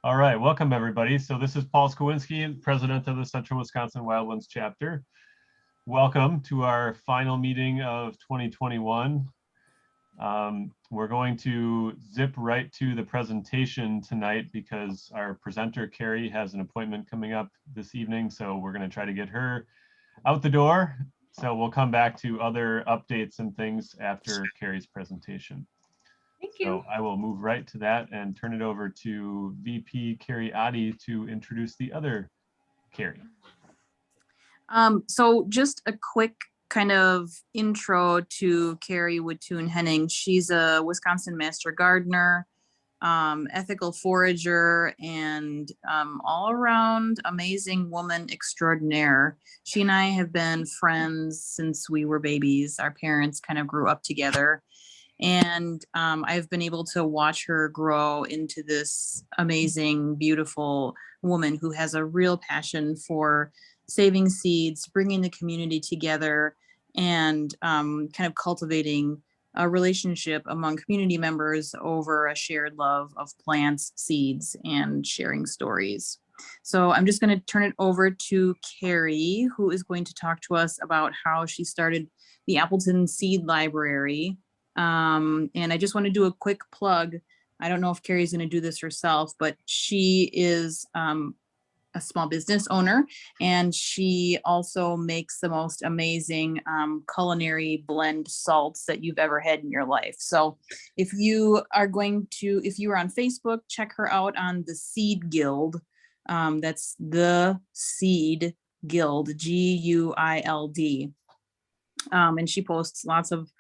All right, welcome everybody. So this is Paul Skowinski, president of the Central Wisconsin Wildlands chapter. Welcome to our final meeting of 2021. We're going to zip right to the presentation tonight because our presenter, Kari, has an appointment coming up this evening. So we're going to try to get her out the door. So we'll come back to other updates and things after Kari's presentation. Thank you. So I will move right to that and turn it over to VP Kari Witthuhn to introduce the other Kari. So just a quick kind of intro to Kari Witthuhn. She's a Wisconsin master gardener, ethical forager, and all around amazing woman extraordinaire. She and I have been friends since we were babies. Our parents kind of grew up together. And I've been able to watch her grow into this amazing, beautiful woman who has a real passion for saving seeds, bringing the community together, and kind of cultivating a relationship among community members over a shared love of plants, seeds, and sharing stories. So I'm just going to turn it over to Kari, who is going to talk to us about how she started the Appleton Seed Library. And I just want to do a quick plug. I don't know if Kari's going to do this herself, but she is a small business owner, and she also makes the most amazing culinary blend salts that you've ever had in your life. So if you are on Facebook, check her out on the Seed Guild. That's the Seed Guild, Guild. And she posts lots of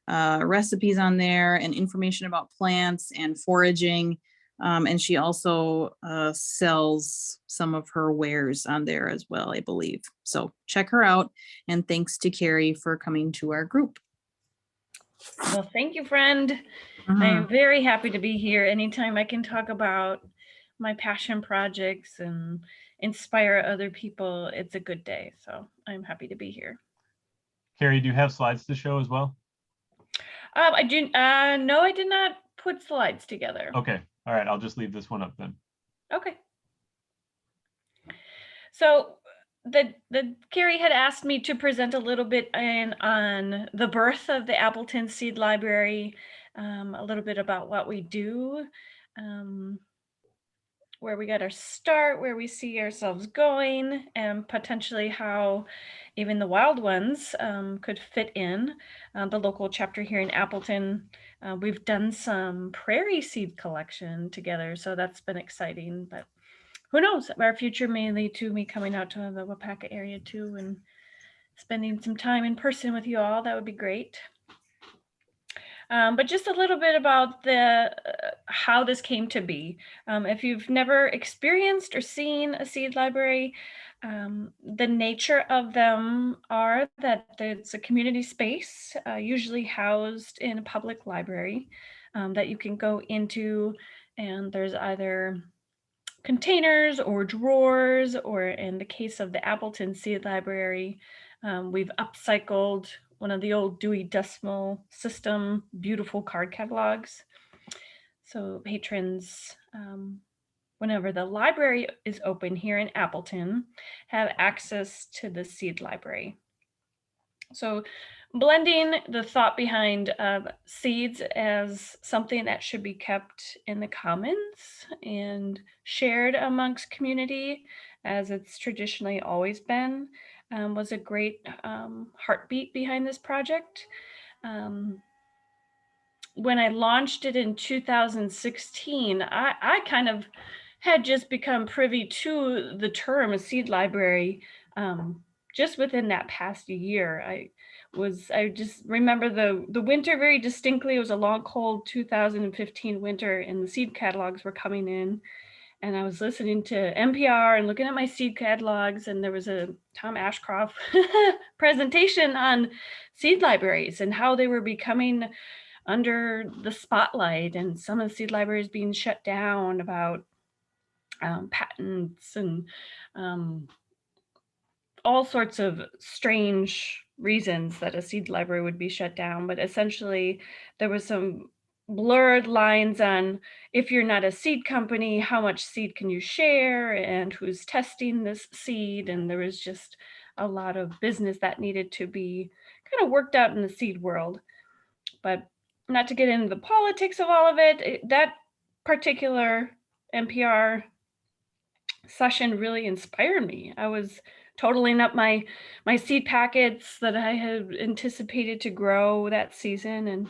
recipes on there and information about plants and foraging. And she also sells some of her wares on there as well, I believe. So check her out. And thanks to Kari for coming to our group. Well, thank you, friend. I am very happy to be here. Anytime I can talk about my passion projects and inspire other people, it's a good day. So I'm happy to be here. Kari, do you have slides to show as well? I do. No, I did not put slides together. Okay. All right. I'll just leave this one up then. Okay. So the Kari had asked me to present a little bit on the birth of the Appleton Seed Library, a little bit about what we do, where we got our start, where we see ourselves going, and potentially how even the wild ones could fit in. The local chapter here in Appleton, we've done some prairie seed collection together, so that's been exciting. But who knows, our future may lead to me coming out to the Wapaka area too and spending some time in person with you all. That would be great. But just a little bit about how this came to be. If you've never experienced or seen a seed library, the nature of them are that it's a community space, usually housed in a public library that you can go into, and there's either containers or drawers, or in the case of the Appleton Seed Library, we've upcycled one of the old Dewey Decimal System beautiful card catalogs. So patrons, whenever the library is open here in Appleton, have access to the seed library. So blending the thought behind seeds as something that should be kept in the commons and shared amongst community, as it's traditionally always been, was a great heartbeat behind this project. When I launched it in 2016, I kind of had just become privy to the term seed library just within that past year. I just remember the winter very distinctly. It was a long, cold 2015 winter, and the seed catalogs were coming in. And I was listening to NPR and looking at my seed catalogs, and there was a Tom Ashcroft presentation on seed libraries and how they were becoming under the spotlight, and some of the seed libraries being shut down about patents and all sorts of strange reasons that a seed library would be shut down. But essentially there was some blurred lines on, if you're not a seed company, how much seed can you share and who's testing this seed? And there was just a lot of business that needed to be kind of worked out in the seed world. But not to get into the politics of all of it, that particular NPR session really inspired me. I was totaling up my seed packets that I had anticipated to grow that season. And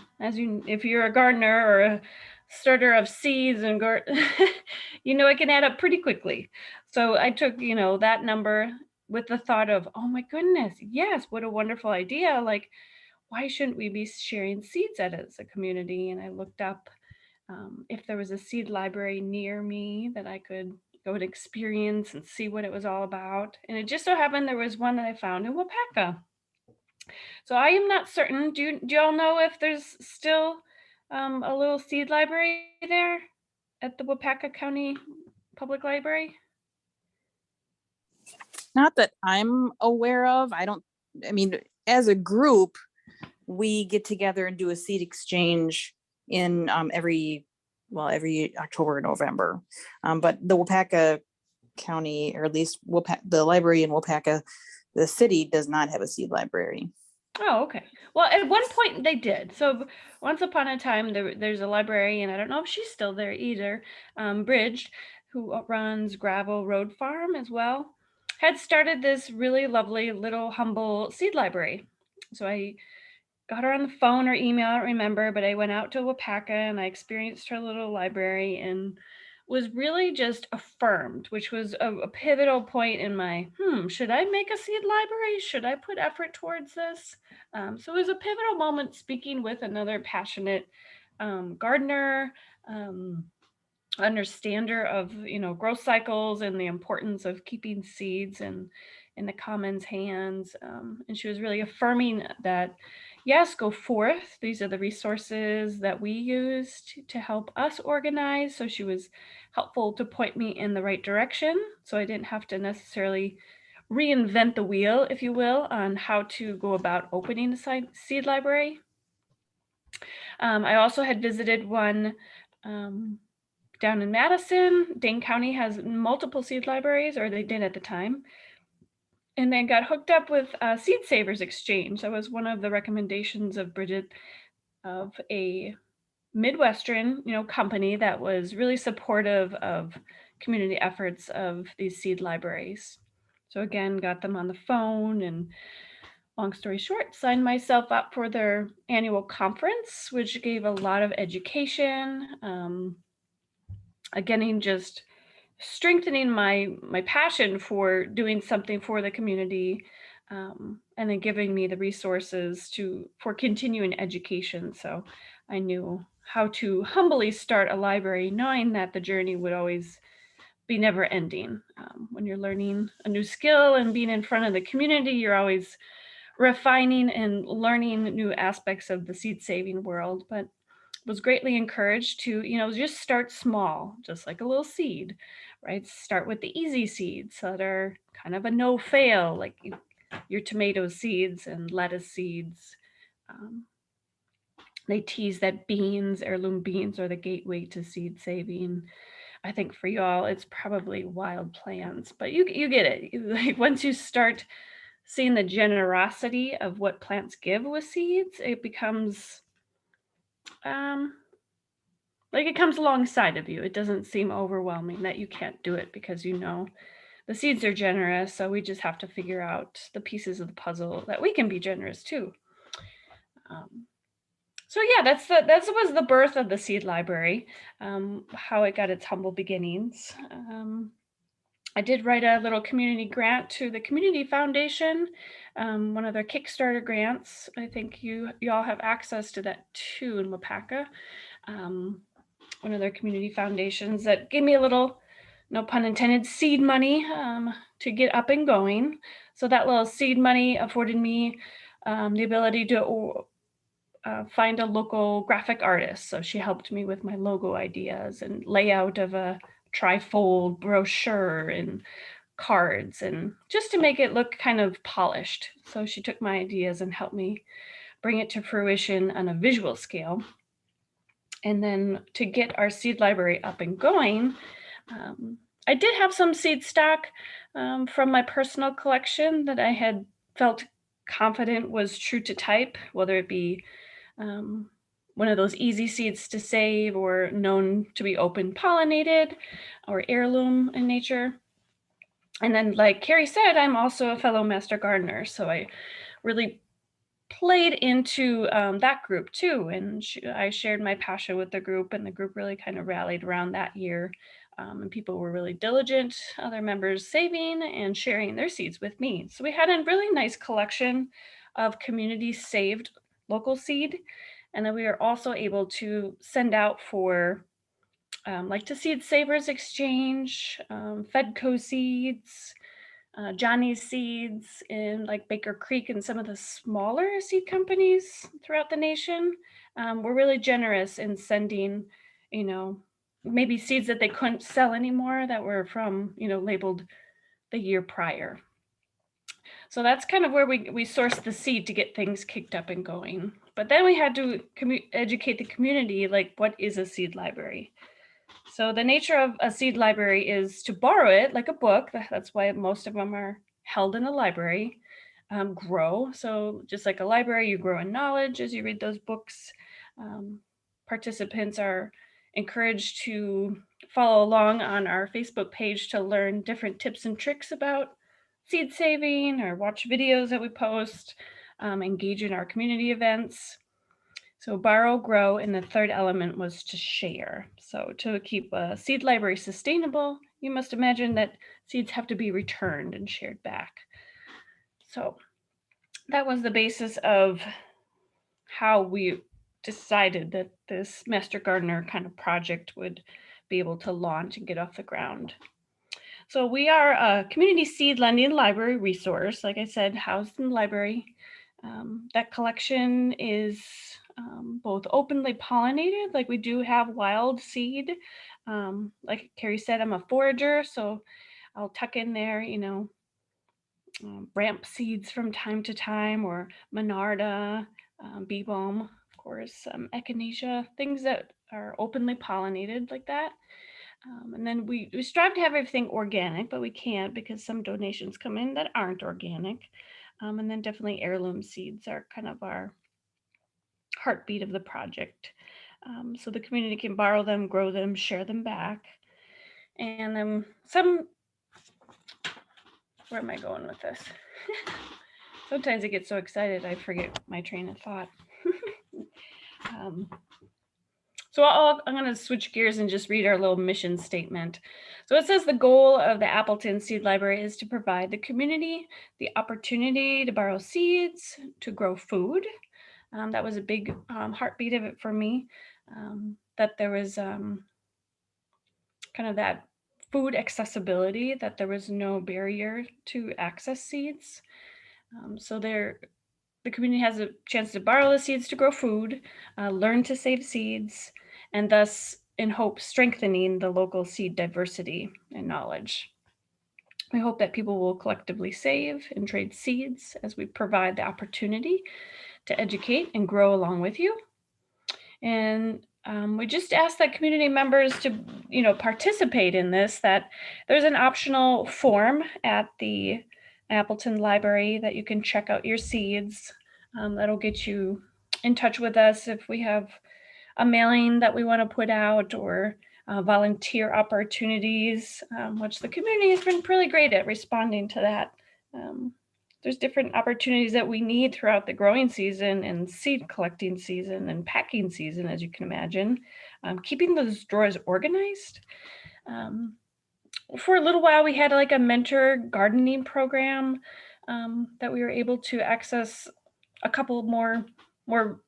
if you're a gardener or a starter of seeds and it can add up pretty quickly. So I took, that number with the thought of, oh my goodness, yes, what a wonderful idea. Like, why shouldn't we be sharing seeds as a community? And I looked up if there was a seed library near me that I could go and experience and see what it was all about. And it just so happened there was one that I found in Waupaca. So I am not certain. Do y'all know if there's still a little seed library there at the Waupaca County Public Library? Not that I'm aware of. As a group, we get together and do a seed exchange in every October and November. But the Waupaca County, or at least the library in Waupaca, the city does not have a seed library. Oh, okay. Well, at one point they did. So once upon a time, there's a library, and I don't know if she's still there either, Bridged, who runs Gravel Road Farm as well, had started this really lovely little humble seed library. So I got her on the phone or email, I don't remember, but I went out to Waupaca and I experienced her little library and was really just affirmed, which was a pivotal point in my, should I make a seed library? Should I put effort towards this? So it was a pivotal moment speaking with another passionate gardener, understander of growth cycles and the importance of keeping seeds in the commons hands. And she was really affirming that, yes, go forth. These are the resources that we use to help us organize. So she was helpful to point me in the right direction. So I didn't have to necessarily reinvent the wheel, if you will, on how to go about opening a seed library. I also had visited one down in Madison. Dane County has multiple seed libraries, or they did at the time. And then got hooked up with Seed Savers Exchange. That was one of the recommendations of Bridget, of a Midwestern, company that was really supportive of community efforts of these seed libraries. So again, got them on the phone, and long story short, signed myself up for their annual conference, which gave a lot of education. Again, just strengthening my passion for doing something for the community, and then giving me the resources for continuing education. So I knew how to humbly start a library, knowing that the journey would always be never ending. When you're learning a new skill and being in front of the community, you're always refining and learning new aspects of the seed saving world. But was greatly encouraged to, just start small, just like a little seed, right? Start with the easy seeds that are kind of a no fail, like your tomato seeds and lettuce seeds. They tease that heirloom beans, are the gateway to seed saving. I think for y'all, it's probably wild plants, but you get it. Like, once you start seeing the generosity of what plants give with seeds, it becomes it comes alongside of you. It doesn't seem overwhelming that you can't do it, because the seeds are generous. So we just have to figure out the pieces of the puzzle that we can be generous too. So yeah, that was the birth of the seed library, how it got its humble beginnings. I did write a little community grant to the Community Foundation, one of their Kickstarter grants. I think you all have access to that too in Waupaca. One of their community foundations that gave me a little, no pun intended, seed money to get up and going. So that little seed money afforded me the ability to find a local graphic artist. So she helped me with my logo ideas and layout of a trifold brochure and cards, and just to make it look kind of polished. So she took my ideas and helped me bring it to fruition on a visual scale. And then to get our seed library up and going, I did have some seed stock from my personal collection that I had felt confident was true to type, whether it be one of those easy seeds to save or known to be open pollinated or heirloom in nature. And then, like Kari said, I'm also a fellow master gardener, so I really played into that group too. And I shared my passion with the group, and the group really kind of rallied around that year. And people were really diligent, other members saving and sharing their seeds with me. So we had a really nice collection of community saved local seed. And then we were also able to send out for like to Seed Savers Exchange, Fedco Seeds, Johnny's Seeds in like Baker Creek, and some of the smaller seed companies throughout the nation were really generous in sending, maybe seeds that they couldn't sell anymore that were from, labeled the year prior. So that's kind of where we sourced the seed to get things kicked up and going. But then we had to educate the community, like, what is a seed library? So the nature of a seed library is to borrow it like a book. That's why most of them are held in a library. Grow. So just like a library, you grow in knowledge as you read those books. Participants are encouraged to follow along on our Facebook page to learn different tips and tricks about seed saving, or watch videos that we post, engage in our community events. So borrow, grow, and the third element was to share. So to keep a seed library sustainable, you must imagine that seeds have to be returned and shared back. So that was the basis of how we decided that this Master Gardener kind of project would be able to launch and get off the ground. So we are a community seed lending library resource, like I said, housed in the library. That collection is both openly pollinated, like we do have wild seed. Like Kari said, I'm a forager, so I'll tuck in there, ramp seeds from time to time, or Monarda, bee balm, of course, echinacea, things that are openly pollinated like that. And then we strive to have everything organic, but we can't because some donations come in that aren't organic. And then definitely heirloom seeds are kind of our heartbeat of the project. So the community can borrow them, grow them, share them back. And where am I going with this? Sometimes I get so excited I forget my train of thought. So I'm going to switch gears and just read our little mission statement. So it says the goal of the Appleton Seed Library is to provide the community the opportunity to borrow seeds, to grow food. That was a big heartbeat of it for me, that there was kind of that food accessibility, that there was no barrier to access seeds. So the community has a chance to borrow the seeds to grow food, learn to save seeds, and thus, in hope, strengthening the local seed diversity and knowledge. We hope that people will collectively save and trade seeds as we provide the opportunity to educate and grow along with you. And we just ask that community members to, participate in this, that there's an optional form at the Appleton Library that you can check out your seeds. That'll get you in touch with us if we have a mailing that we want to put out, or volunteer opportunities, which the community has been really great at responding to that. There's different opportunities that we need throughout the growing season and seed collecting season and packing season, as you can imagine. Keeping those drawers organized. For a little while, we had like a mentor gardening program that we were able to access a couple more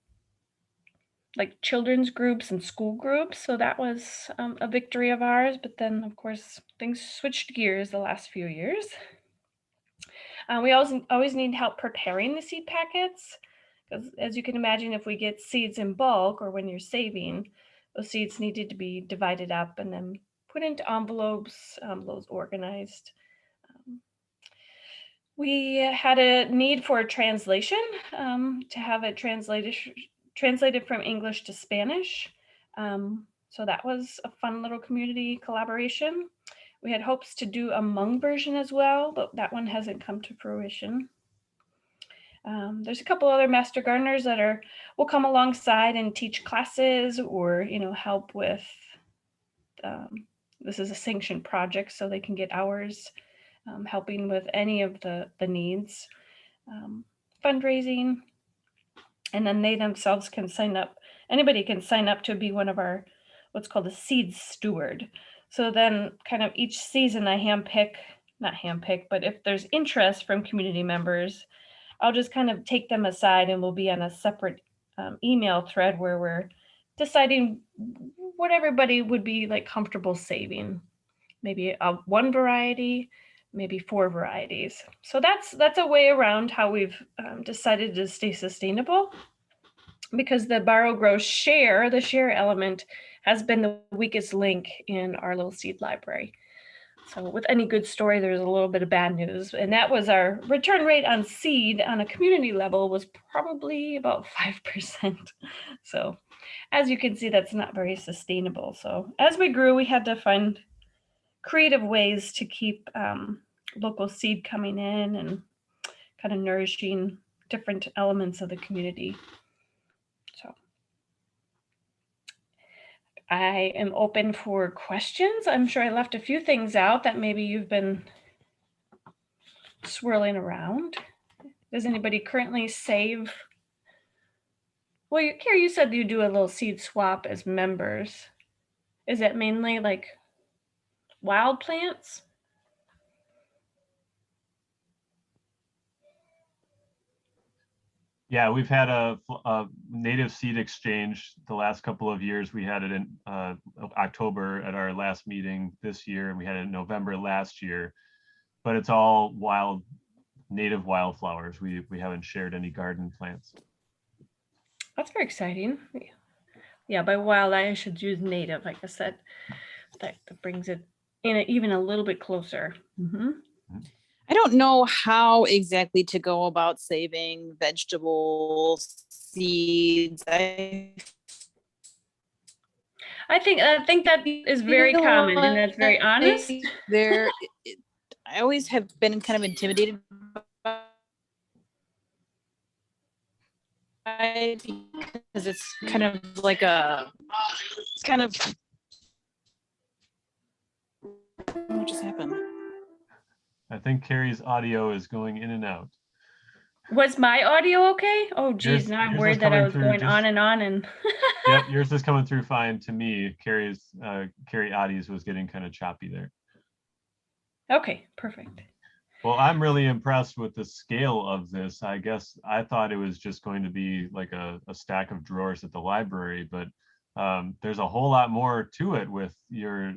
like children's groups and school groups. So that was a victory of ours. But then, of course, things switched gears the last few years. We always need help preparing the seed packets, because as you can imagine, if we get seeds in bulk or when you're saving, those seeds needed to be divided up and then put into envelopes, those organized. We had a need for a translation, to have it translated from English to Spanish. So that was a fun little community collaboration. We had hopes to do a Hmong version as well, but that one hasn't come to fruition. There's a couple other master gardeners that will come alongside and teach classes or, help with, this is a sanctioned project, so they can get hours helping with any of the needs, fundraising, and then they themselves can sign up. Anybody can sign up to be one of our, what's called a seed steward. So then kind of each season I not handpick, but if there's interest from community members, I'll just kind of take them aside and we'll be on a separate email thread where we're deciding what everybody would be like comfortable saving. Maybe one variety, maybe 4 varieties. So that's a way around how we've decided to stay sustainable, because the borrow, grow, share, the share element has been the weakest link in our little seed library. So with any good story, there's a little bit of bad news. And that was our return rate on seed on a community level was probably about 5%. So as you can see, that's not very sustainable. So as we grew, we had to find creative ways to keep local seed coming in and kind of nourishing different elements of the community. So I am open for questions. I'm sure I left a few things out that maybe you've been swirling around. Does anybody currently save? Well, Kari, you said you do a little seed swap as members. Is it mainly like wild plants? Yeah, we've had a native seed exchange the last couple of years. We had it in October at our last meeting this year, and we had it in November last year. But it's all native wildflowers. We haven't shared any garden plants. That's very exciting. Yeah, by wild I should use native. I guess that brings it in even a little bit closer. Mm-hmm. I don't know how exactly to go about saving vegetable seeds. I think that is very common and that's very honest. I always have been kind of intimidated by it because it's kind of like what just happened? I think Kari's audio is going in and out. Was my audio okay? Oh, geez, now I'm worried that I was going on and on and. Yep, yours is coming through fine to me. Kari Adi's was getting kind of choppy there. Okay, perfect. Well, I'm really impressed with the scale of this. I guess I thought it was just going to be like a stack of drawers at the library, but there's a whole lot more to it with your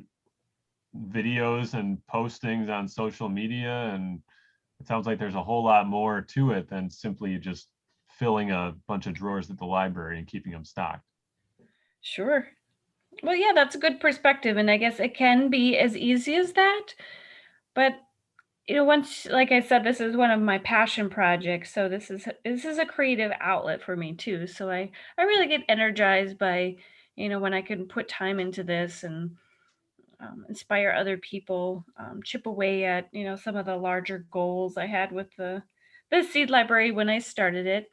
videos and postings on social media, and it sounds like there's a whole lot more to it than simply just filling a bunch of drawers at the library and keeping them stocked. Sure. Well, yeah, that's a good perspective, and I guess it can be as easy as that, but once, like I said, this is one of my passion projects, so this is a creative outlet for me too. So I really get energized by when I can put time into this and inspire other people, chip away at some of the larger goals I had with the seed library when I started it.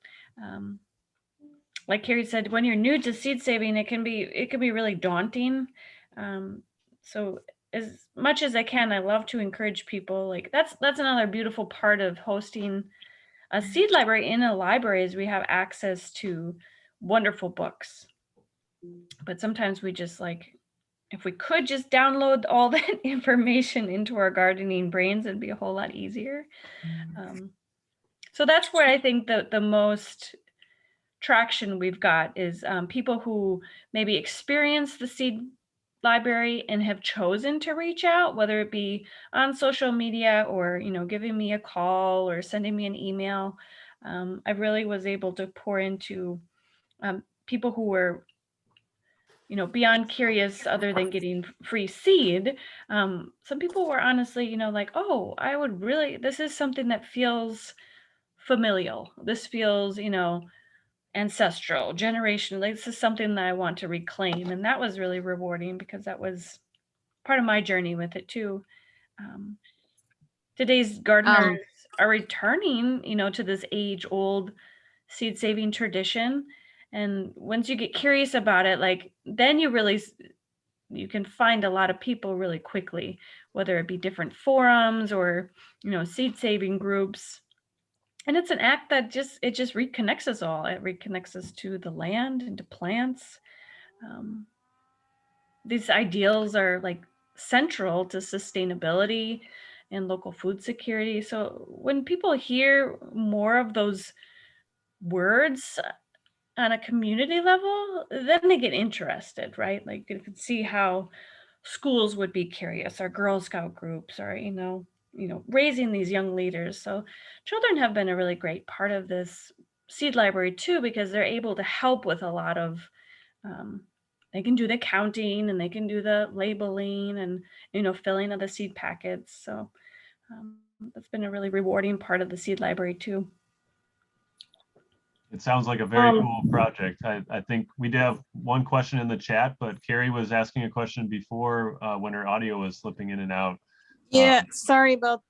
Like Kari said, when you're new to seed saving, it can be really daunting. So as much as I can, I love to encourage people. Like that's another beautiful part of hosting a seed library in a library is we have access to wonderful books. But sometimes we just if we could just download all that information into our gardening brains, it'd be a whole lot easier. So that's where I think the most traction we've got is people who maybe experience the seed library and have chosen to reach out, whether it be on social media or giving me a call or sending me an email. I really was able to pour into people who were beyond curious other than getting free seed. Some people were honestly like, oh, this is something that feels familial. This feels ancestral, generational. This is something that I want to reclaim. And that was really rewarding because that was part of my journey with it too. Today's gardeners are returning, to this age-old seed saving tradition. And once you get curious about it, like then you can find a lot of people really quickly, whether it be different forums or, seed saving groups. And it's an act that just reconnects us all. It reconnects us to the land and to plants. These ideals are like central to sustainability and local food security. So when people hear more of those words on a community level, then they get interested, right? Like you can see how schools would be curious, our Girl Scout groups, or raising these young leaders. So children have been a really great part of this seed library too, because they're able to help with a lot of they can do the counting and they can do the labeling and filling of the seed packets. So that's been a really rewarding part of the seed library too. It sounds like a very cool project. I think we did have one question in the chat, but Kari was asking a question before when her audio was slipping in and out. Yeah, sorry about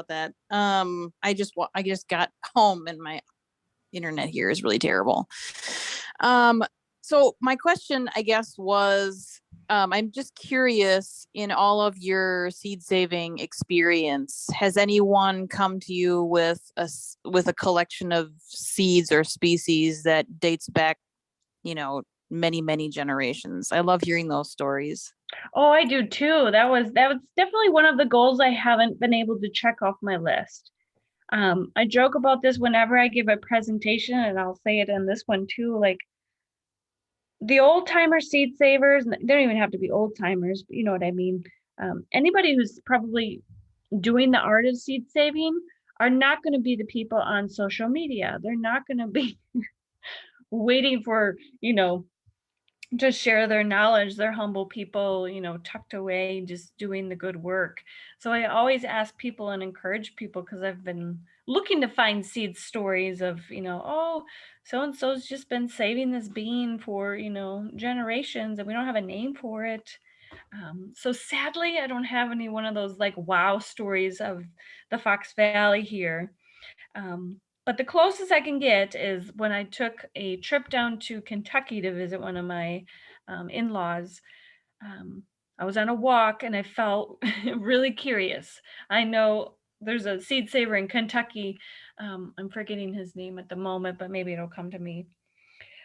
that. I just got home and my internet here is really terrible. So my question, I guess, was I'm just curious, in all of your seed saving experience, has anyone come to you with a collection of seeds or species that dates back, many, many generations? I love hearing those stories. Oh, I do too. That was definitely one of the goals I haven't been able to check off my list. I joke about this whenever I give a presentation, and I'll say it in this one too. Like the old timer seed savers, they don't even have to be old timers, but you know what I mean. Anybody who's probably doing the art of seed saving are not going to be the people on social media. They're not going to be waiting for, to share their knowledge. They're humble people, tucked away, just doing the good work. So I always ask people and encourage people, because I've been looking to find seed stories of, oh, so-and-so's just been saving this bean for, generations, and we don't have a name for it. So sadly, I don't have any one of those like wow stories of the Fox Valley here. But the closest I can get is when I took a trip down to Kentucky to visit one of my in-laws. I was on a walk and I felt really curious. I know there's a seed saver in Kentucky. I'm forgetting his name at the moment, but maybe it'll come to me.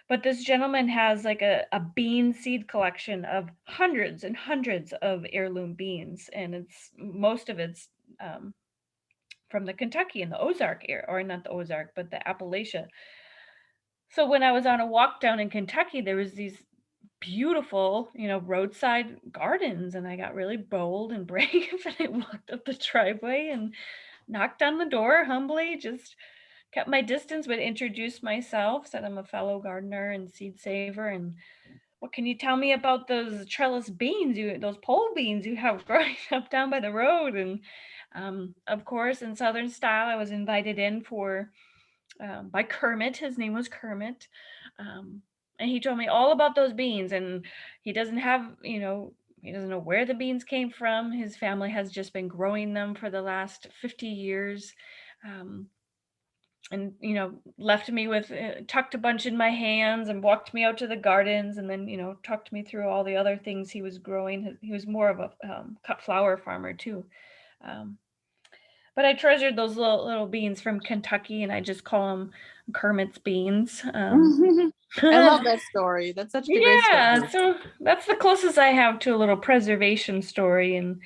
But this gentleman has like a bean seed collection of hundreds and hundreds of heirloom beans. And most of it's from the Kentucky and the Ozark area, or not the Ozark, but the Appalachia. So when I was on a walk down in Kentucky, there was these beautiful, roadside gardens, and I got really bold and brave, and I walked up the driveway and knocked on the door humbly, just kept my distance, but introduced myself, said I'm a fellow gardener and seed saver, and what can you tell me about those trellis beans, those pole beans you have growing up down by the road? And of course, in Southern style, I was invited in by Kermit. His name was Kermit. And he told me all about those beans, and he doesn't know where the beans came from. His family has just been growing them for the last 50 years. And left me with tucked a bunch in my hands and walked me out to the gardens, and then talked me through all the other things he was growing. He was more of a cut flower farmer too. But I treasured those little beans from Kentucky, and I just call them Kermit's beans. I love that story. That's such a great story. Yeah, so that's the closest I have to a little preservation story. And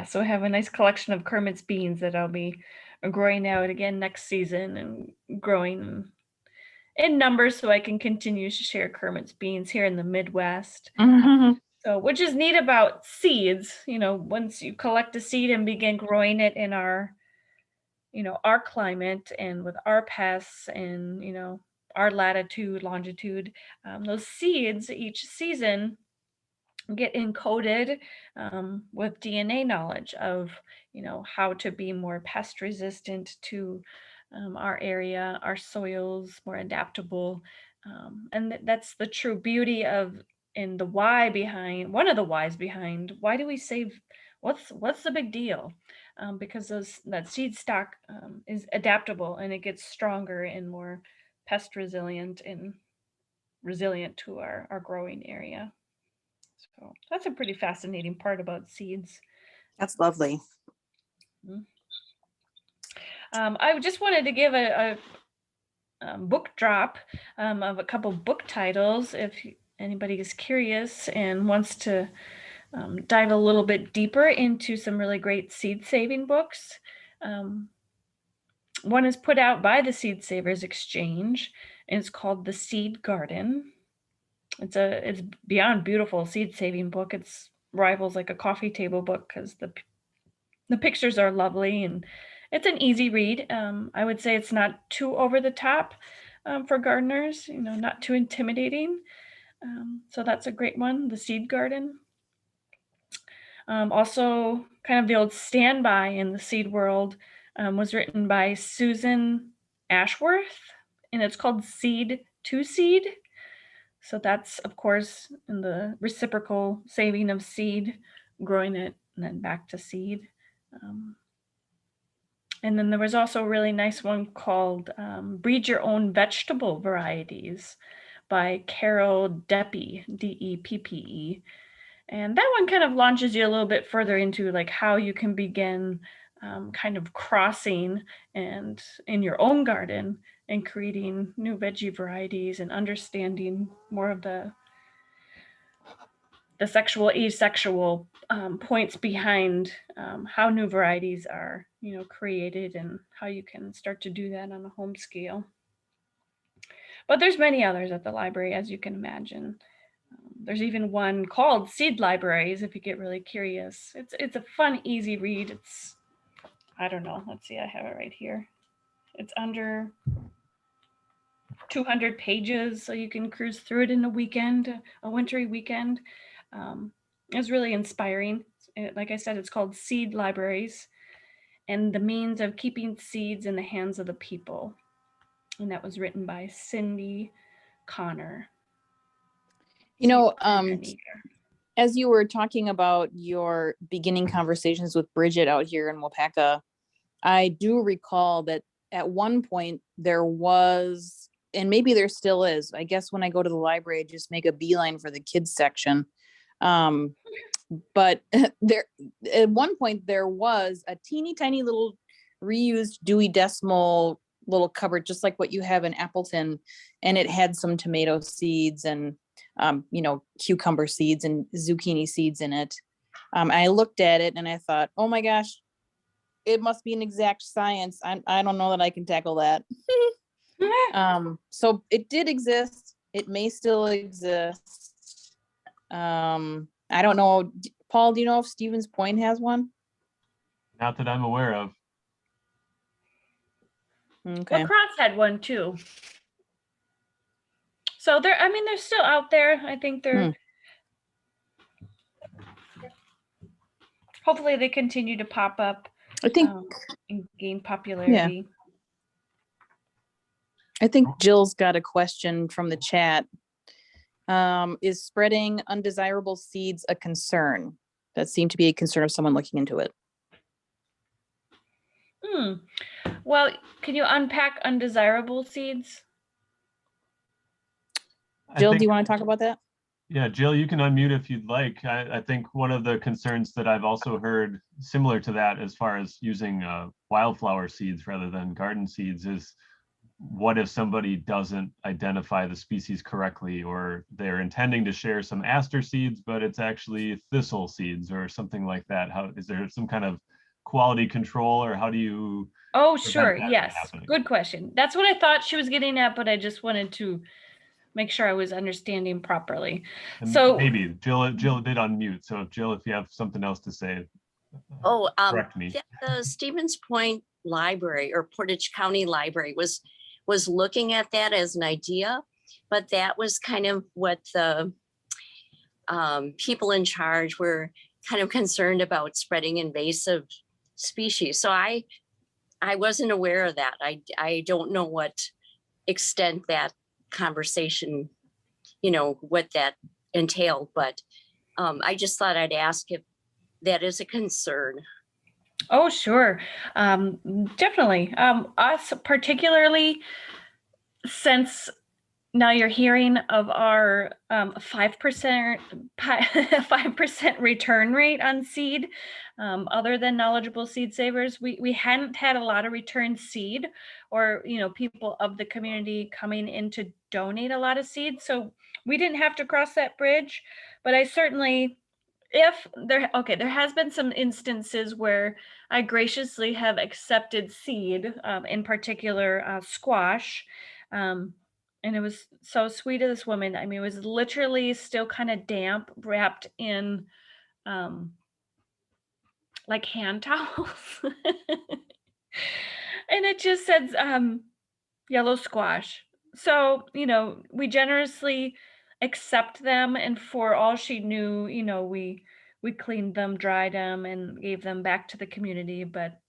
so I have a nice collection of Kermit's beans that I'll be growing out again next season, and growing in numbers so I can continue to share Kermit's beans here in the Midwest. So, which is neat about seeds, once you collect a seed and begin growing it in our climate and with our pests and, our latitude, longitude, those seeds each season get encoded with DNA knowledge of, how to be more pest resistant to our area, our soils more adaptable. And that's the true beauty of, and the why behind, one of the whys behind, why do we save, what's the big deal? Because that seed stock is adaptable, and it gets stronger and more pest resilient and resilient to our growing area. So that's a pretty fascinating part about seeds. That's lovely. I just wanted to give a book drop of a couple book titles if anybody is curious and wants to dive a little bit deeper into some really great seed saving books. One is put out by the Seed Savers Exchange, and it's called The Seed Garden. It's beyond beautiful seed saving book. It's rivals like a coffee table book because the pictures are lovely, and it's an easy read. I would say it's not too over the top for gardeners, not too intimidating. So that's a great one, The Seed Garden. Also, kind of the old standby in the seed world was written by Susan Ashworth, and it's called Seed to Seed. So that's, of course, in the reciprocal saving of seed, growing it, and then back to seed. And then there was also a really nice one called Breed Your Own Vegetable Varieties by Carol Deppe, Deppe. And that one kind of launches you a little bit further into like how you can begin kind of crossing and in your own garden and creating new veggie varieties and understanding more of the sexual, asexual points behind how new varieties are, created, and how you can start to do that on a home scale. But there's many others at the library, as you can imagine. There's even one called Seed Libraries if you get really curious. It's a fun, easy read. It's, I don't know, let's see, I have it right here. It's under 200 pages, so you can cruise through it in a weekend, a wintry weekend. It's really inspiring. Like I said, it's called Seed Libraries and the Means of Keeping Seeds in the Hands of the People. And that was written by Cindy Connor. As you were talking about your beginning conversations with Bridget out here in Wapaka, I do recall that at one point there was, and maybe there still is, I guess when I go to the library, I just make a beeline for the kids section. But there, at one point there was a teeny tiny little reused Dewey Decimal little cupboard, just like what you have in Appleton. And it had some tomato seeds and cucumber seeds and zucchini seeds in it. I looked at it and I thought, oh my gosh, it must be an exact science. I don't know that I can tackle that. So it did exist. It may still exist. I don't know. Paul, do you know if Stevens Point has one? Not that I'm aware of. Okay. La Crosse had one too. So they're still out there. I think they're hopefully they continue to pop up. I think and gain popularity. Yeah. I think Jill's got a question from the chat. Is spreading undesirable seeds a concern? That seemed to be a concern of someone looking into it. Well, can you unpack undesirable seeds? Jill, do you want to talk about that? Yeah, Jill, you can unmute if you'd like. I think one of the concerns that I've also heard similar to that as far as using wildflower seeds rather than garden seeds is, what if somebody doesn't identify the species correctly, or they're intending to share some aster seeds, but it's actually thistle seeds or something like that? How is there some kind of quality control, or how do you? Oh, sure. Yes. Good question. That's what I thought she was getting at, but I just wanted to make sure I was understanding properly. And so maybe Jill did unmute. So Jill, if you have something else to say, correct me. Yeah, the Stevens Point Library or Portage County Library was looking at that as an idea, but that was kind of what the people in charge were kind of concerned about, spreading invasive species. So I I wasn't aware of that. I don't know what extent that conversation, what that entailed, but I just thought I'd ask if that is a concern. Oh, sure. Definitely. Us particularly, since now you're hearing of our 5% 5% return rate on seed. Other than knowledgeable seed savers, we hadn't had a lot of return seed, or people of the community coming in to donate a lot of seed. So we didn't have to cross that bridge. But I certainly, there has been some instances where I graciously have accepted seed, in particular squash. And it was so sweet of this woman. I mean, it was literally still kind of damp, wrapped in like hand towels. And it just said yellow squash. So, we generously accept them. And for all she knew, we cleaned them, dried them, and gave them back to the community. But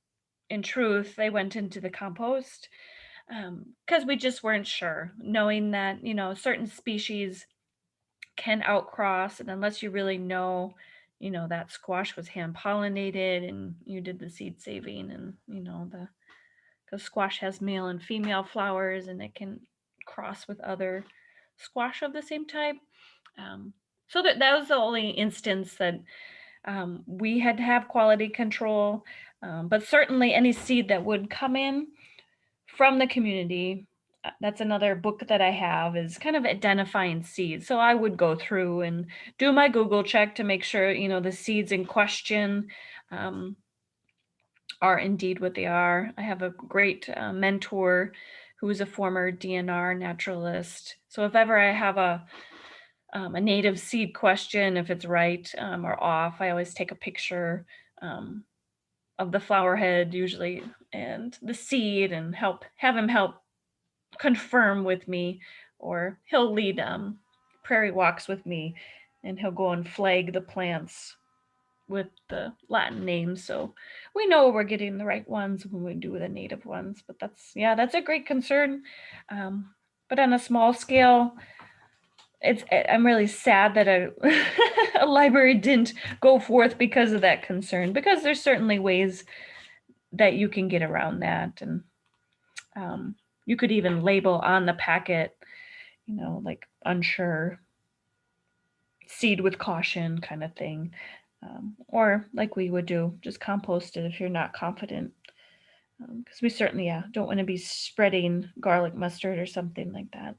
in truth, they went into the compost, because we just weren't sure, knowing that, certain species can outcross. And unless you really know, that squash was hand pollinated and you did the seed saving, and, because squash has male and female flowers and it can cross with other squash of the same type. So that was the only instance that we had to have quality control. But certainly any seed that would come in from the community, that's another book that I have, is kind of identifying seeds. So I would go through and do my Google check to make sure, the seeds in question are indeed what they are. I have a great mentor who is a former DNR naturalist. So if ever I have a native seed question, if it's right or off, I always take a picture of the flower head usually and the seed, and have him help confirm with me, or he'll lead prairie walks with me, and he'll go and flag the plants with the Latin names, so we know we're getting the right ones when we do the native ones. But that's a great concern. But on a small scale, I'm really sad that a library didn't go forth because of that concern, because there's certainly ways that you can get around that. And you could even label on the packet, like unsure, seed with caution kind of thing. Or like we would do, just compost it if you're not confident. Because we certainly, don't want to be spreading garlic mustard or something like that.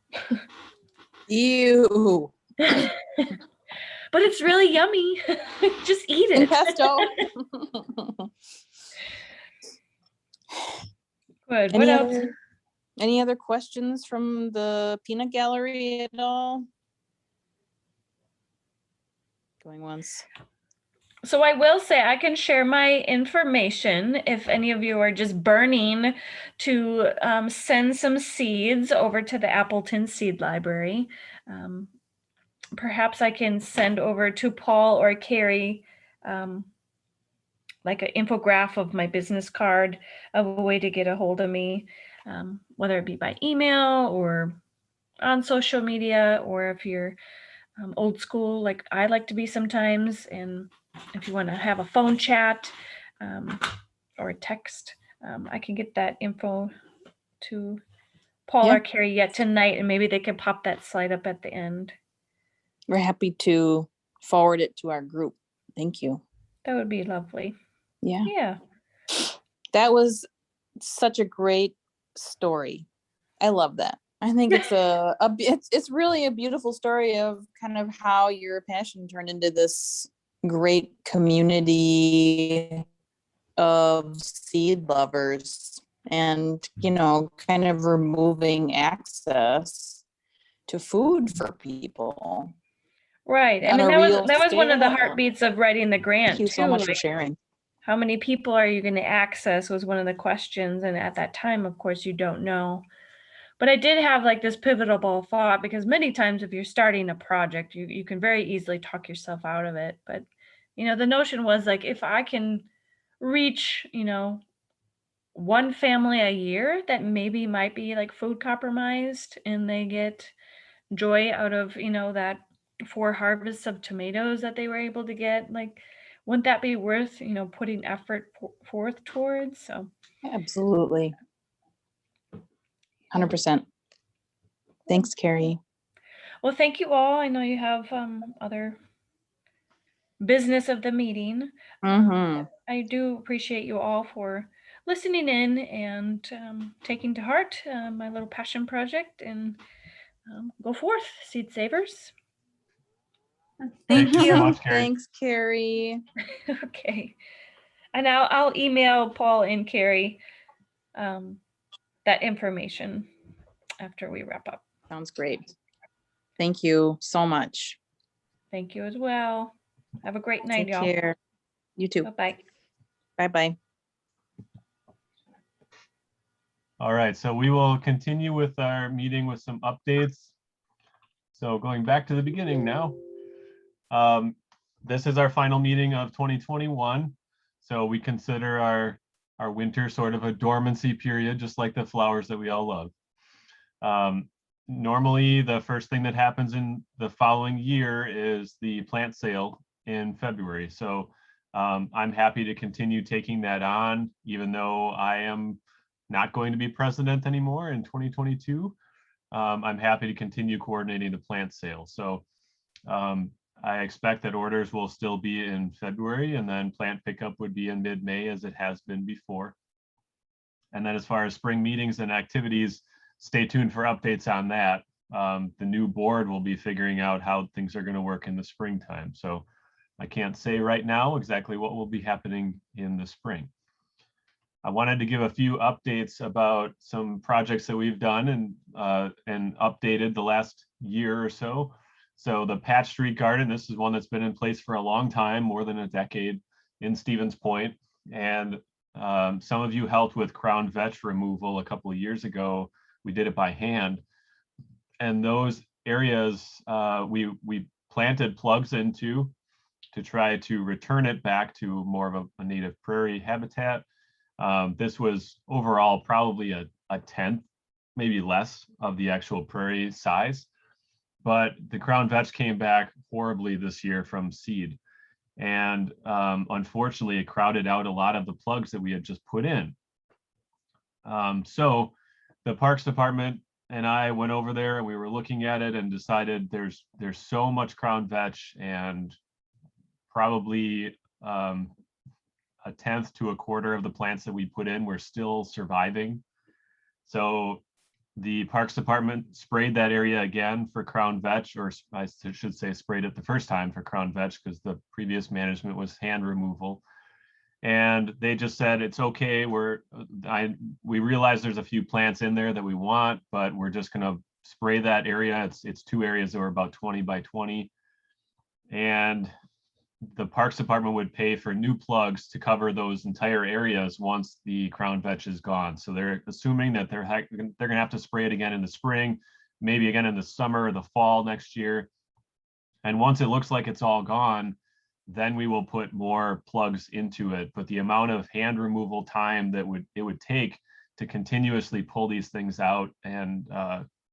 Ew. But it's really yummy. Just eat And it. pesto. Good. What else? Any other questions from the peanut gallery at all? Going once. So I will say I can share my information if any of you are just burning to send some seeds over to the Appleton Seed Library. Perhaps I can send over to Paul or Kari like an infograph of my business card, of a way to get a hold of me, whether it be by email or on social media, or if you're old school like I like to be sometimes, and if you want to have a phone chat or a text, I can get that info to Paul or Kari yet tonight, and maybe they can pop that slide up at the end. We're happy to forward it to our group. Thank you. That would be lovely. Yeah. That was such a great story. I love that. I think it's it's really a beautiful story of kind of how your passion turned into this great community of seed lovers, and kind of removing access to food for people. Right. I mean, that was one of the heartbeats of writing the grant. Thank you so much for sharing. How many people are you going to access was one of the questions. And at that time, of course, you don't know. But I did have like this pivotal thought, because many times if you're starting a project, you can very easily talk yourself out of it. But, the notion was like, if I can reach, one family a year that maybe might be like food compromised, and they get joy out of, that 4 harvests of tomatoes that they were able to get. Like, wouldn't that be worth, putting effort forth towards? So Absolutely. 100%. Thanks, Kari. well, thank you all. I know you have other business of the meeting. Mm-hmm. I do appreciate you all for listening in and taking to heart my little passion project, and go forth, seed savers. Thank you so much, Kari. Thanks, Kari. Okay. And I'll email Paul and Kari that information after we wrap up. Sounds great. Thank you so much. Thank you as well. Have a great night, Take y'all. care. You too. Bye-bye. Bye-bye. All right, so we will continue with our meeting with some updates. So going back to the beginning now, this is our final meeting of 2021. So we consider our winter sort of a dormancy period, just like the flowers that we all love. Normally, the first thing that happens in the following year is the plant sale in February. So I'm happy to continue taking that on, even though I am not going to be president anymore in 2022. I'm happy to continue coordinating the plant sale. So I expect that orders will still be in February, and then plant pickup would be in mid-May as it has been before. And then as far as spring meetings and activities, stay tuned for updates on that. The new board will be figuring out how things are going to work in the springtime. So I can't say right now exactly what will be happening in the spring. I wanted to give a few updates about some projects that we've done and updated the last year or so. So the Patch Street Garden, this is one that's been in place for a long time, more than a decade, in Stevens Point. And some of you helped with crown vetch removal a couple of years ago. We did it by hand. And those areas we planted plugs into to try to return it back to more of a native prairie habitat. This was overall probably a 10th, maybe less, of the actual prairie size. But the crown vetch came back horribly this year from seed. And unfortunately, it crowded out a lot of the plugs that we had just put in. So the Parks Department and I went over there and we were looking at it and decided there's so much crown vetch, and probably a 1/10 to a quarter of the plants that we put in were still surviving. So the Parks Department sprayed that area again for crown vetch, or I should say sprayed it the first time for crown vetch, because the previous management was hand removal. And they just said, it's okay, we realize there's a few plants in there that we want, but we're just gonna spray that area. It's 2 areas that were about 20 by 20. And the Parks Department would pay for new plugs to cover those entire areas once the crown vetch is gone. So they're assuming that they're gonna have to spray it again in the spring, maybe again in the summer or the fall next year. And once it looks like it's all gone, then we will put more plugs into it. But the amount of hand removal time that it would take to continuously pull these things out and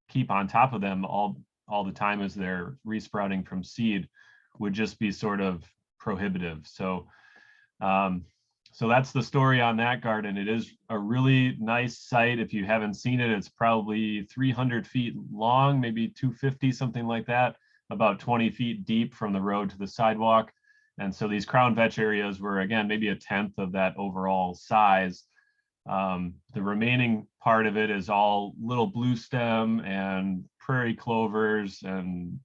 keep on top of them all the time as they're resprouting from seed would just be sort of prohibitive. So so that's the story on that garden. It is a really nice site. If you haven't seen it, it's probably 300 feet long, maybe 250, something like that, about 20 feet deep from the road to the sidewalk. And so these crown vetch areas were, again, maybe a 1/10 of that overall size. The remaining part of it is all little blue stem and prairie clovers and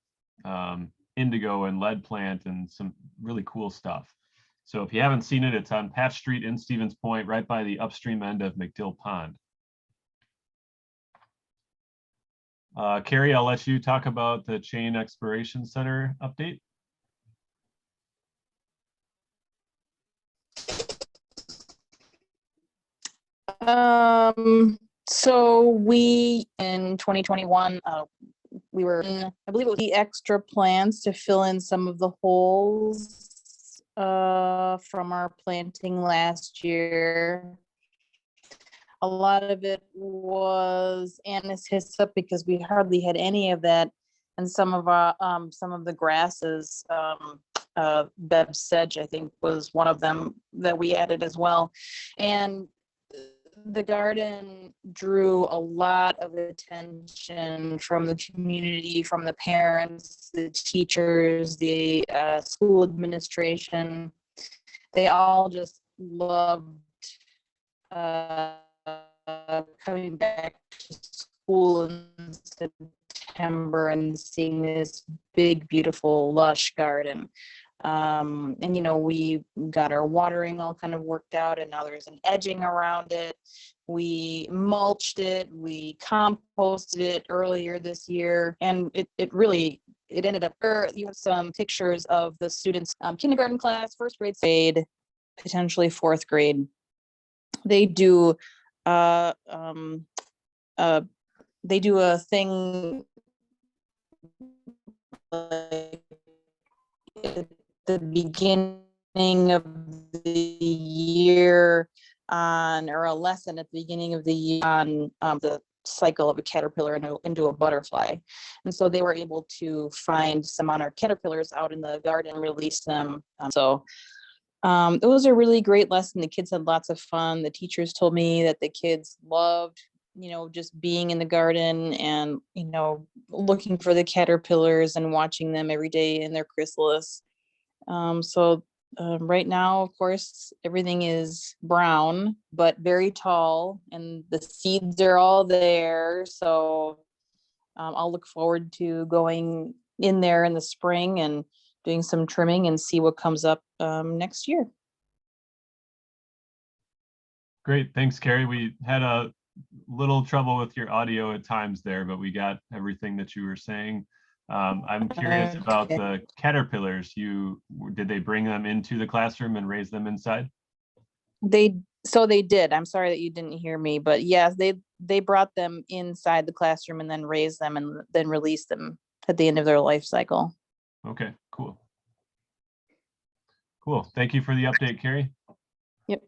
indigo and lead plant and some really cool stuff. So if you haven't seen it, it's on Patch Street in Stevens Point, right by the upstream end of McDill Pond. Kari, I'll let you talk about the Chain Exploration Center update. So we, in 2021, we were in, I believe it was the extra plans to fill in some of the holes from our planting last year. A lot of it was anise hyssop because we hardly had any of that. And some of the grasses, Beb sedge, I think, was one of them that we added as well. And the garden drew a lot of attention from the community, from the parents, the teachers, the school administration. They all just loved coming back to school in September and seeing this big, beautiful, lush garden. And we got our watering all kind of worked out, and now there's an edging around it. We mulched it, we composted it earlier this year, and it ended up there. You have some pictures of the students, kindergarten class, first grade, potentially fourth grade. They do a thing like at the beginning of the year or a lesson at the beginning of the year on the cycle of a caterpillar into a butterfly. And so they were able to find some monarch caterpillars out in the garden and release them. It was a really great lesson. The kids had lots of fun. The teachers told me that the kids loved, just being in the garden and, looking for the caterpillars and watching them every day in their chrysalis. Right now, of course, everything is brown, but very tall, and the seeds are all there. So I'll look forward to going in there in the spring and doing some trimming and see what comes up next year. Great, thanks, Kari. We had a little trouble with your audio at times there, but we got everything that you were saying. I'm curious about the caterpillars. Did they bring them into the classroom and raise them inside? They did. I'm sorry that you didn't hear me, but yes, they brought them inside the classroom and then raised them and then released them at the end of their life cycle. Okay, cool. Cool. Thank you for the update, Kari. Yep.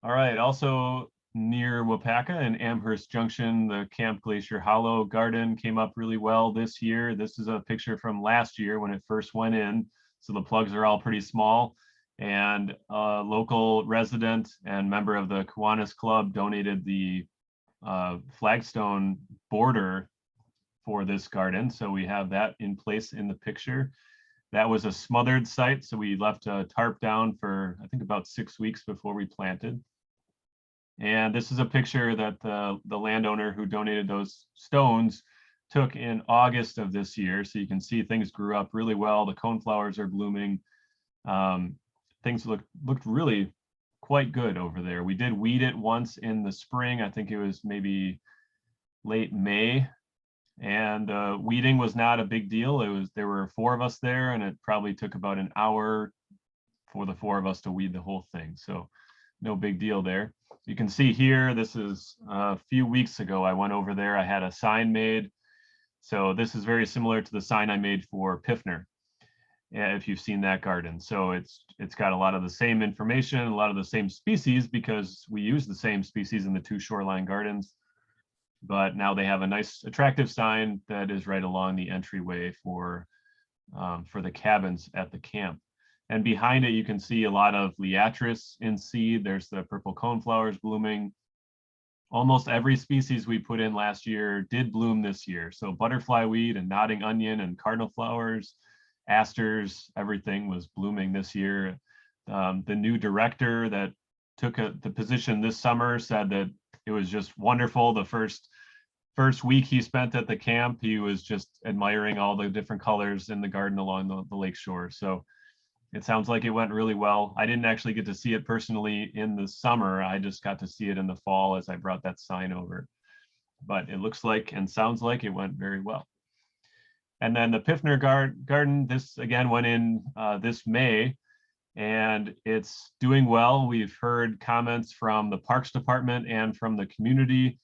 All right. Also near Wapaka in Amherst Junction, the Camp Glacier Hollow garden came up really well this year. This is a picture from last year when it first went in. So the plugs are all pretty small. And a local resident and member of the Kiwanis Club donated the flagstone border for this garden. So we have that in place in the picture. That was a smothered site, so we left a tarp down for, I think, about 6 weeks before we planted. And this is a picture that the landowner who donated those stones took in August of this year. So you can see things grew up really well. The coneflowers are blooming. Things looked really quite good over there. We did weed it once in the spring. I think it was maybe late May. And weeding was not a big deal. There were 4 of us there, and it probably took about an hour for the 4 of us to weed the whole thing. So no big deal there. You can see here, this is a few weeks ago. I went over there. I had a sign made. So this is very similar to the sign I made for Piffner, if you've seen that garden. So it's got a lot of the same information, a lot of the same species, because we use the same species in the 2 shoreline gardens. But now they have a nice, attractive sign that is right along the entryway for the cabins at the camp. And behind it, you can see a lot of liatris in seed. There's the purple coneflowers blooming. Almost every species we put in last year did bloom this year. So butterfly weed and nodding onion and cardinal flowers, asters, everything was blooming this year. The new director that took the position this summer said that it was just wonderful. The first week he spent at the camp, he was just admiring all the different colors in the garden along the lake shore. So it sounds like it went really well. I didn't actually get to see it personally in the summer. I just got to see it in the fall as I brought that sign over. But it looks like and sounds like it went very well. And then the Piffner garden, this again went in this May, and it's doing well. We've heard comments from the Parks Department and from the community.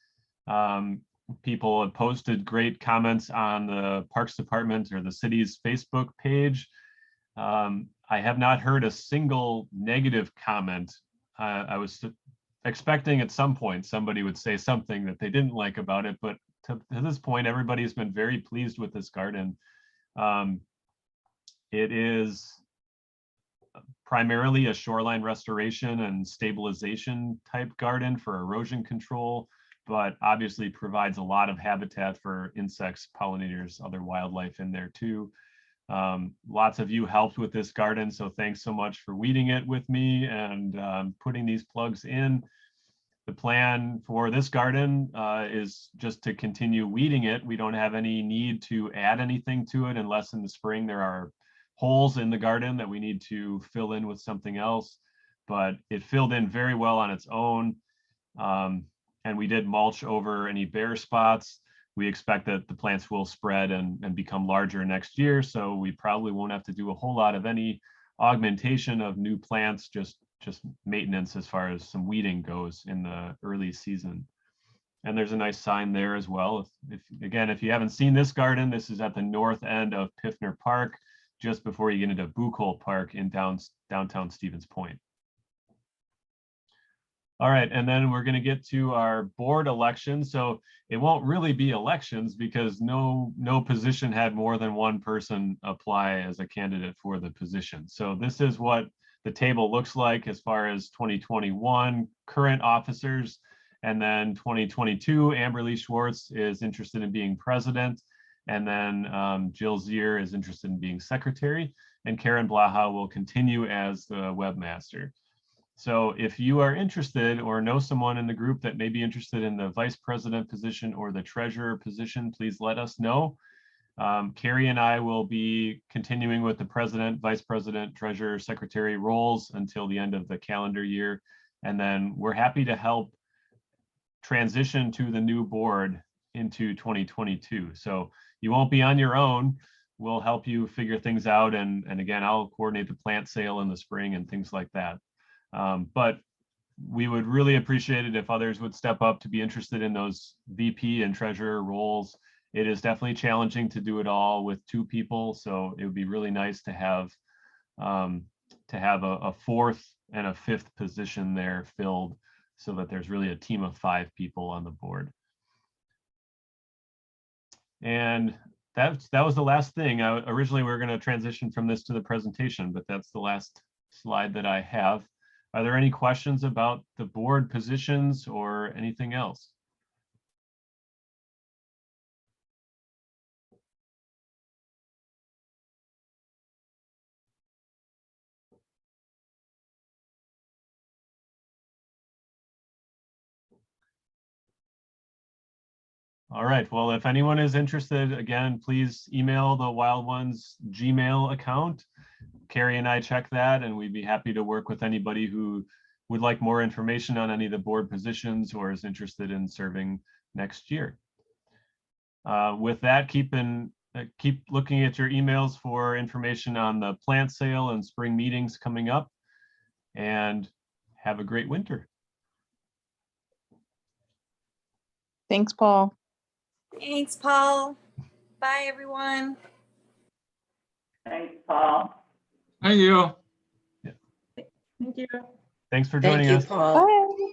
People have posted great comments on the Parks Department or the city's Facebook page. I have not heard a single negative comment. I was expecting at some point somebody would say something that they didn't like about it, but to this point, everybody's been very pleased with this garden. It is primarily a shoreline restoration and stabilization type garden for erosion control, but obviously provides a lot of habitat for insects, pollinators, other wildlife in there too. Lots of you helped with this garden, so thanks so much for weeding it with me and putting these plugs in. The plan for this garden is just to continue weeding it. We don't have any need to add anything to it unless in the spring there are holes in the garden that we need to fill in with something else, but it filled in very well on its own. And we did mulch over any bare spots. We expect that the plants will spread and become larger next year, so we probably won't have to do a whole lot of any augmentation of new plants, just maintenance as far as some weeding goes in the early season. And there's a nice sign there as well. If you haven't seen this garden, this is at the north end of Piffner Park, just before you get into Buchholz Park in downtown Stevens Point. All right, and then we're going to get to our board election. So it won't really be elections because no position had more than one person apply as a candidate for the position. So this is what the table looks like as far as 2021 current officers, and then 2022, Amberly Schwartz is interested in being president, and then Jill Zier is interested in being secretary, and Karen Blaha will continue as the webmaster. So if you are interested or know someone in the group that may be interested in the vice president position or the treasurer position, please let us know. Kari and I will be continuing with the president, vice president, treasurer, secretary roles until the end of the calendar year. And then we're happy to help transition to the new board into 2022. So you won't be on your own. We'll help you figure things out. And again, I'll coordinate the plant sale in the spring and things like that. But we would really appreciate it if others would step up to be interested in those VP and treasurer roles. It is definitely challenging to do it all with two people, so it would be really nice to have a fourth and a fifth position there filled, so that there's really a team of 5 people on the board. And that was the last thing. Originally, we were going to transition from this to the presentation, but that's the last slide that I have. Are there any questions about the board positions or anything else? All right, well, if anyone is interested, again, please email the Wild Ones Gmail account. Kari and I check that, and we'd be happy to work with anybody who would like more information on any of the board positions or is interested in serving next year. With that, keep looking at your emails for information on the plant sale and spring meetings coming up, and have a great winter. Thanks, Paul. Thanks, Paul. Bye, everyone. Thanks, Paul. Thank you. Yeah. Thank you. Thanks for joining us. Paul. Bye.